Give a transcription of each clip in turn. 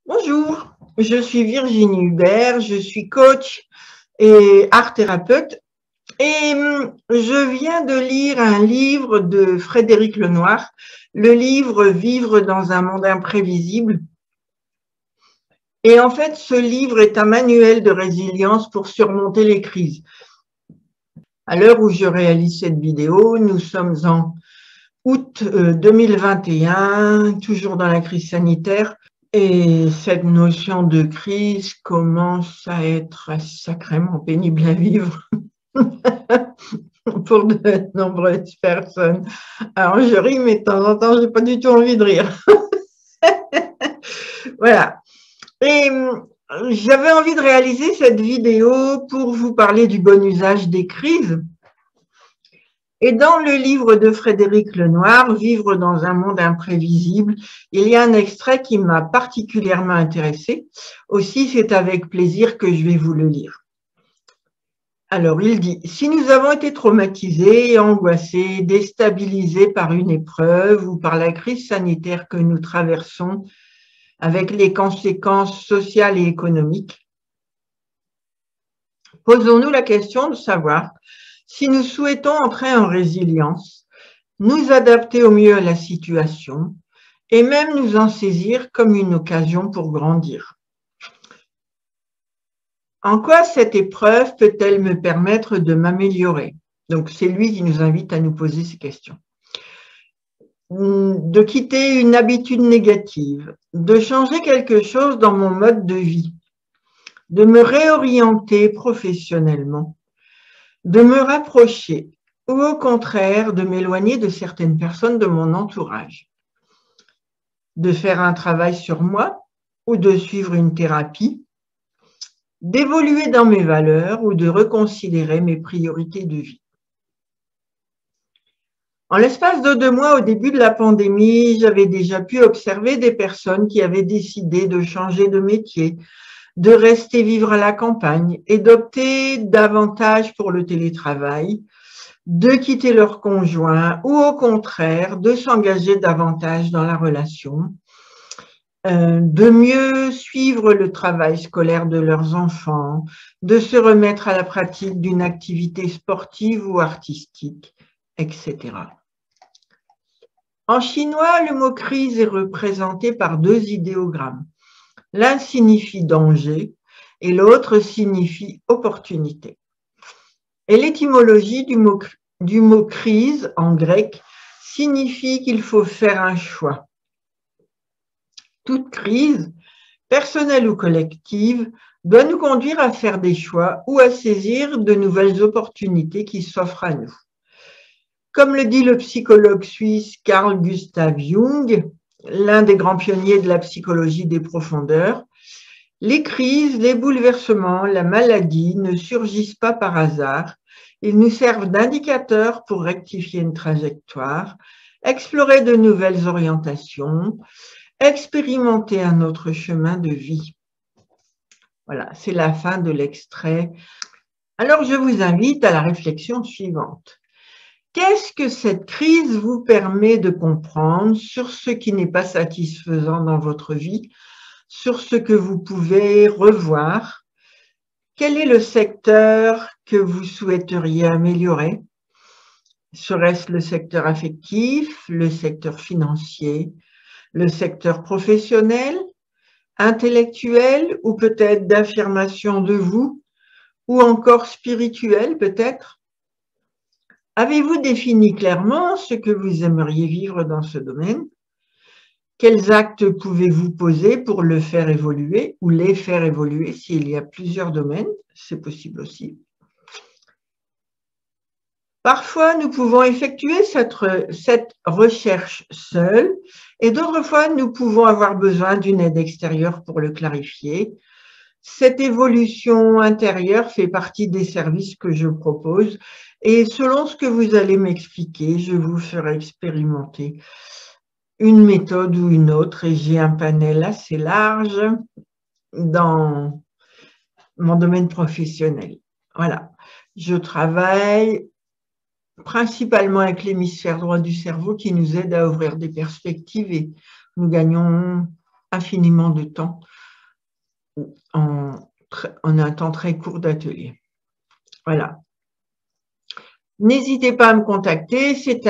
Bonjour, je suis Virginie Hubert, je suis coach et art thérapeute et je viens de lire un livre de Frédéric Lenoir, le livre Vivre dans un monde imprévisible. Et en fait, ce livre est un manuel de résilience pour surmonter les crises. À l'heure où je réalise cette vidéo, nous sommes en août 2021, toujours dans la crise sanitaire. Et cette notion de crise commence à être sacrément pénible à vivre pour de nombreuses personnes. Alors je ris, mais de temps en temps, j'ai pas du tout envie de rire. Voilà. Et j'avais envie de réaliser cette vidéo pour vous parler du bon usage des crises. Et dans le livre de Frédéric Lenoir, Vivre dans un monde imprévisible, il y a un extrait qui m'a particulièrement intéressée. Aussi, c'est avec plaisir que je vais vous le lire. Alors, il dit, si nous avons été traumatisés, angoissés, déstabilisés par une épreuve ou par la crise sanitaire que nous traversons, avec les conséquences sociales et économiques, posons-nous la question de savoir si nous souhaitons entrer en résilience, nous adapter au mieux à la situation et même nous en saisir comme une occasion pour grandir. En quoi cette épreuve peut-elle me permettre de m'améliorer? Donc, c'est lui qui nous invite à nous poser ces questions. De quitter une habitude négative, de changer quelque chose dans mon mode de vie, de me réorienter professionnellement, de me rapprocher ou au contraire de m'éloigner de certaines personnes de mon entourage, de faire un travail sur moi ou de suivre une thérapie, d'évoluer dans mes valeurs ou de reconsidérer mes priorités de vie. En l'espace de 2 mois au début de la pandémie, j'avais déjà pu observer des personnes qui avaient décidé de changer de métier, de rester vivre à la campagne et d'opter davantage pour le télétravail, de quitter leur conjoint ou au contraire de s'engager davantage dans la relation, de mieux suivre le travail scolaire de leurs enfants, de se remettre à la pratique d'une activité sportive ou artistique, etc. En chinois, le mot crise est représenté par 2 idéogrammes. L'un signifie danger et l'autre signifie opportunité. Et l'étymologie du mot crise en grec signifie qu'il faut faire un choix. Toute crise, personnelle ou collective, doit nous conduire à faire des choix ou à saisir de nouvelles opportunités qui s'offrent à nous. Comme le dit le psychologue suisse Carl Gustav Jung, l'un des grands pionniers de la psychologie des profondeurs, les crises, les bouleversements, la maladie ne surgissent pas par hasard. Ils nous servent d'indicateurs pour rectifier une trajectoire, explorer de nouvelles orientations, expérimenter un autre chemin de vie. Voilà, c'est la fin de l'extrait. Alors, je vous invite à la réflexion suivante. Qu'est-ce que cette crise vous permet de comprendre sur ce qui n'est pas satisfaisant dans votre vie, sur ce que vous pouvez revoir? Quel est le secteur que vous souhaiteriez améliorer? Serait-ce le secteur affectif, le secteur financier, le secteur professionnel, intellectuel ou peut-être d'affirmation de vous, ou encore spirituel peut-être? Avez-vous défini clairement ce que vous aimeriez vivre dans ce domaine? Quels actes pouvez-vous poser pour le faire évoluer ou les faire évoluer s'il y a plusieurs domaines? C'est possible aussi. Parfois, nous pouvons effectuer cette recherche seule et d'autres fois, nous pouvons avoir besoin d'une aide extérieure pour le clarifier. Cette évolution intérieure fait partie des services que je propose et selon ce que vous allez m'expliquer, je vous ferai expérimenter une méthode ou une autre et j'ai un panel assez large dans mon domaine professionnel. Voilà, je travaille principalement avec l'hémisphère droit du cerveau qui nous aide à ouvrir des perspectives et nous gagnons infiniment de temps en un temps très court d'atelier. Voilà. N'hésitez pas à me contacter, c'est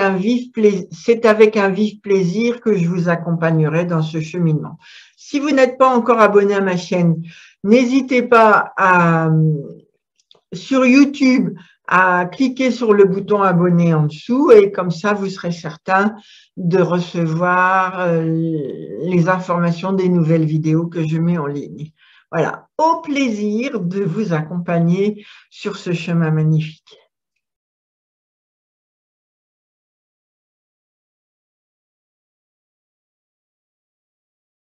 avec un vif plaisir que je vous accompagnerai dans ce cheminement. Si vous n'êtes pas encore abonné à ma chaîne, n'hésitez pas sur YouTube à cliquer sur le bouton abonner en dessous et comme ça vous serez certain de recevoir les informations des nouvelles vidéos que je mets en ligne. Voilà, au plaisir de vous accompagner sur ce chemin magnifique.